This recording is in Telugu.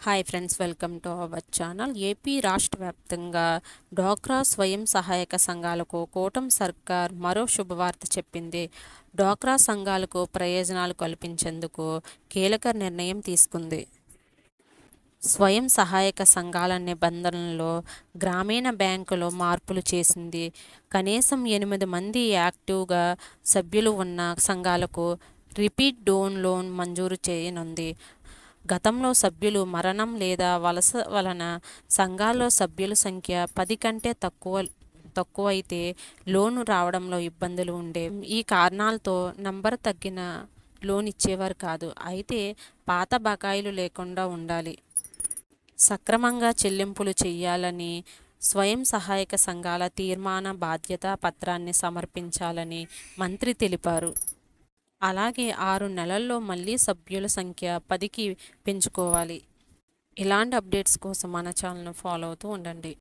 Hi friends, welcome to our channel. AP రాష్ట్ర వ్యాప్తంగా డ్వాక్రా స్వయం సహాయక సంఘాలకు కూటమి సర్కార్ మరో శుభవార్త చెప్పింది. డ్వాక్రా సంఘాలకు ప్రయోజనాలు కల్పించేందుకు కీలక నిర్ణయం తీసుకుంది. స్వయం సహాయక సంఘాల నిబంధనల్లో గ్రామీణ బ్యాంకులో మార్పులు చేసింది. కనీసం 8 మంది యాక్టివ్గా సభ్యులు ఉన్న సంఘాలకు రిపీట్ డోన్ లోన్ మంజూరు చేయనుంది. గతంలో సభ్యులు మరణం లేదా వలస వలన సంఘాల్లో సభ్యుల సంఖ్య 10 కంటే తక్కువైతే లోను రావడంలో ఇబ్బందులు ఉండేవి. ఈ కారణాలతో నంబర్ తగ్గిన లోన్ ఇచ్చేవారు కాదు. అయితే పాత బకాయిలు లేకుండా ఉండాలి, సక్రమంగా చెల్లింపులు చేయాలని, స్వయం సహాయక సంఘాల తీర్మాన బాధ్యతా పత్రాన్ని సమర్పించాలని మంత్రి తెలిపారు. అలాగే 6 నెలల్లో మళ్ళీ సభ్యుల సంఖ్య 10కి పెంచుకోవాలి. ఇలాంటి అప్డేట్స్ కోసం మన ఛానల్ను ఫాలో అవుతూ ఉండండి.